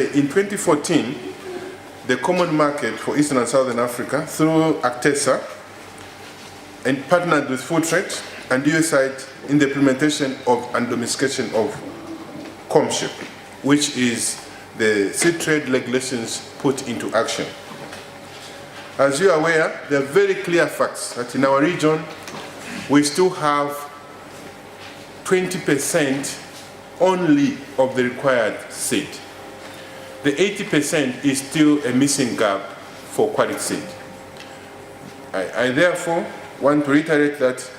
In 2014, the Common Market for Eastern and Southern Africa, through Actesa, and partnered with Food Trade and USAID in the implementation of and domestication of Comesa, which is the seed trade regulations put into action. As you are aware, there are very clear facts that in our region, we still have 20% only of the required seed. The 80% is still a missing gap for quality seed. I therefore want to reiterate that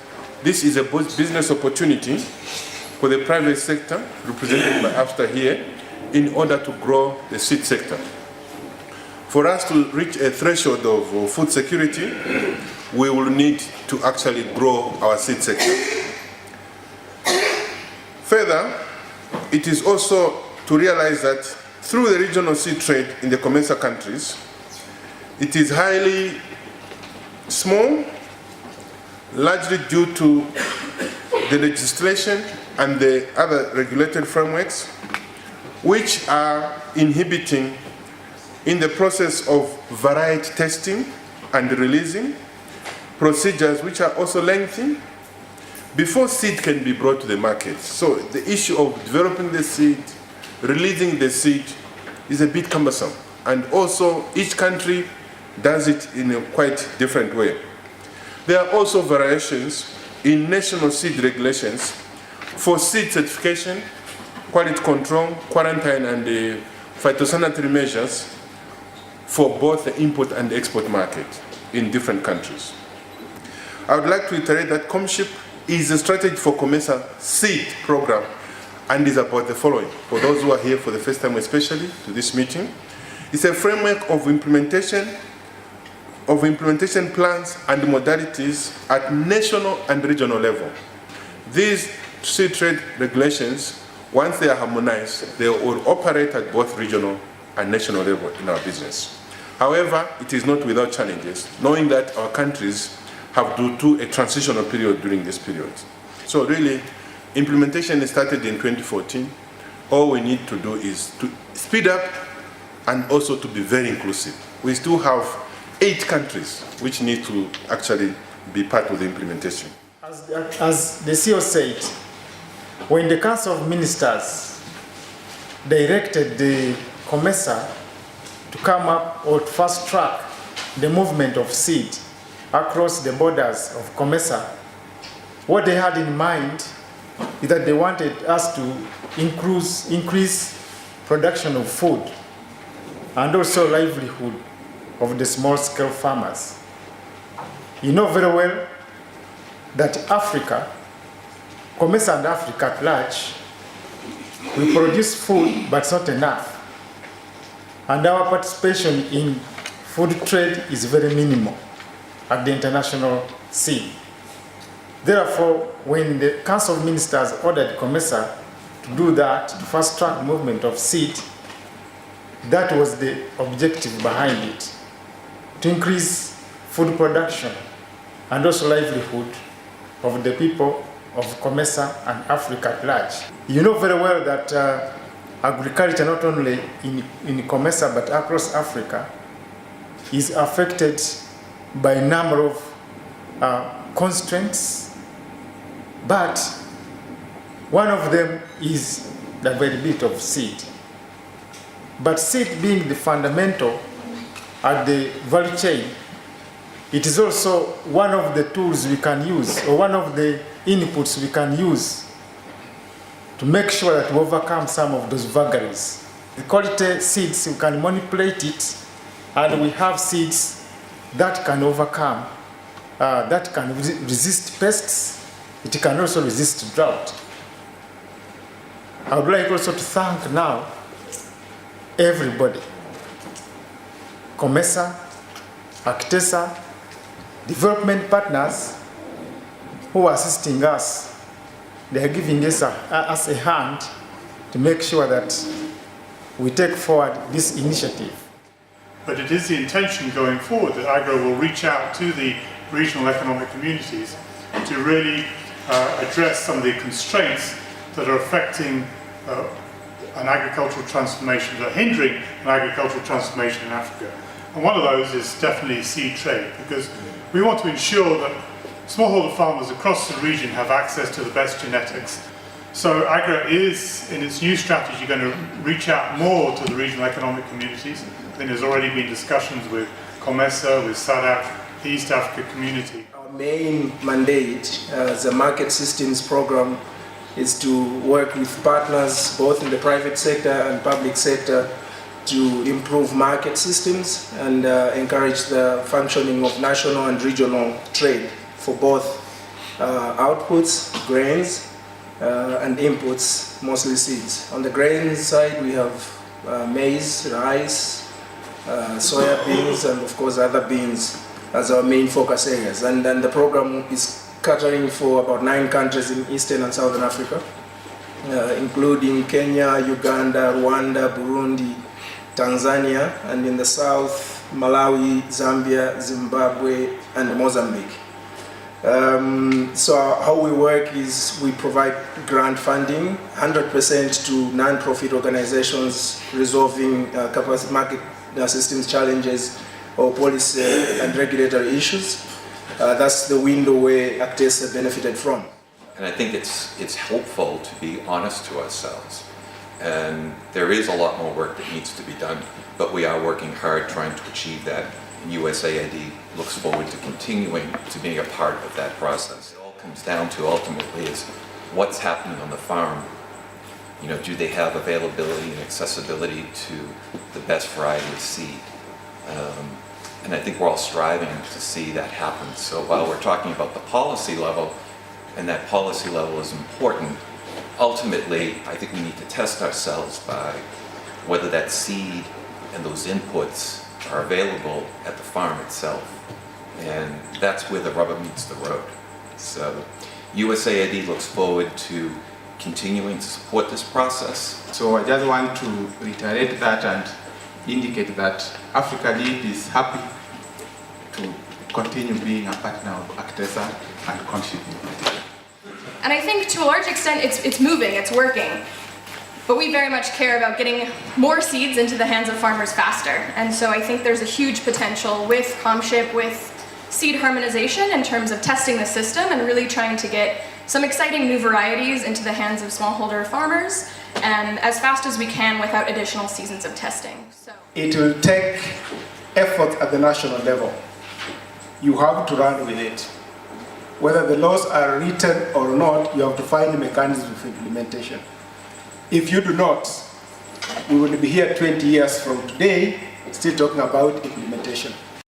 this is a business opportunity for the private sector, represented by AFSTA here, in order to grow the seed sector. For us to reach a threshold of food security, we will need to actually grow our seed sector. Further, it is also to realize that through the regional seed trade in the Comesa countries, it is highly small, largely due to the legislation and the other regulated frameworks, which are inhibiting in the process of variety testing and releasing, procedures which are also lengthy, before seed can be brought to the market. So the issue of developing the seed, releasing the seed is a bit cumbersome. And also each country does it in a quite different way. There are also variations in national seed regulations for seed certification, quality control, quarantine, and phytosanitary measures for both the import and export market in different countries. I would like to reiterate that Comesa is a strategy for Comesa seed program and is about the following. For those who are here for the first time, especially to this meeting, it's a framework of implementation plans and modalities at national and regional level. These seed trade regulations, once they are harmonized, they will operate at both regional and national level in our business. However, it is not without challenges, knowing that our countries have to do a transitional period during this period. So really, implementation started in 2014. All we need to do is to speed up and also to be very inclusive. We still have 8 countries which need to actually be part of the implementation. As the CEO said, when the Council of Ministers directed the Comesa to come up or to fast track the movement of seed across the borders of Comesa, what they had in mind is that they wanted us to increase production of food and also livelihood of the small-scale farmers. You know very well that Africa, Comesa and Africa at large, we produce food, but not enough. And our participation in food trade is very minimal at the international scene. Therefore, when the Council of Ministers ordered Comesa to do that, to fast-track the movement of seed, that was the objective behind it, to increase food production and also livelihood of the people of Comesa and Africa at large. You know very well that agriculture, not only in Comesa but across Africa, is affected by a number of constraints, but one of them is the availability of seed. But seed being the fundamental at the value chain, it is also one of the tools we can use, or one of the inputs we can use to make sure that we overcome some of those vagaries. The quality seeds, we can manipulate it, and we have seeds that can overcome, that can resist pests, it can also resist drought. I would like also to thank now everybody, Comesa, Actesa, development partners who are assisting us. They are giving us a hand to make sure that we take forward this initiative. But it is the intention going forward that Agro will reach out to the regional economic communities to really address some of the constraints that are affecting an agricultural transformation, that are hindering an agricultural transformation in Africa. And one of those is definitely seed trade, because we want to ensure that smallholder farmers across the region have access to the best genetics. So AGRA is, in its new strategy, going to reach out more to the regional economic communities. I think there's already been discussions with Comesa, with SADC, the East Africa community. Our main mandate as a market systems program is to work with partners both in the private sector and public sector to improve market systems and encourage the functioning of national and regional trade for both outputs, grains, and inputs, mostly seeds. On the grains side, we have maize, rice, soya beans, and of course other beans as our main focus areas. And then the program is catering for about 9 countries in Eastern and Southern Africa, including Kenya, Uganda, Rwanda, Burundi, Tanzania, and in the south, Malawi, Zambia, Zimbabwe, and Mozambique. So how we work is we provide grant funding, 100% to non-profit organizations resolving capacity market systems challenges or policy and regulatory issues. That's the window where Actesa benefited from. And I think it's helpful to be honest to ourselves. And there is a lot more work that needs to be done, but we are working hard trying to achieve that. And USAID looks forward to continuing to being a part of that process. It all comes down to ultimately is what's happening on the farm. You know, do they have availability and accessibility to the best variety of seed? And I think we're all striving to see that happen. So while we're talking about the policy level, and that policy level is important, ultimately, I think we need to test ourselves by whether that seed and those inputs are available at the farm itself. And that's where the rubber meets the road. So USAID looks forward to continuing to support this process. So I just want to reiterate that and indicate that Africa Lead is happy to continue being a partner of Actesa and contribute. And I think to a large extent it's moving, it's working. But we very much care about getting more seeds into the hands of farmers faster. And so I think there's a huge potential with ComShip, with seed harmonization in terms of testing the system and really trying to get some exciting new varieties into the hands of smallholder farmers and as fast as we can without additional seasons of testing. So it will take effort at the national level. You have to run with it. Whether the laws are written or not, you have to find mechanisms of implementation. If you do not, we will be here 20 years from today still talking about implementation.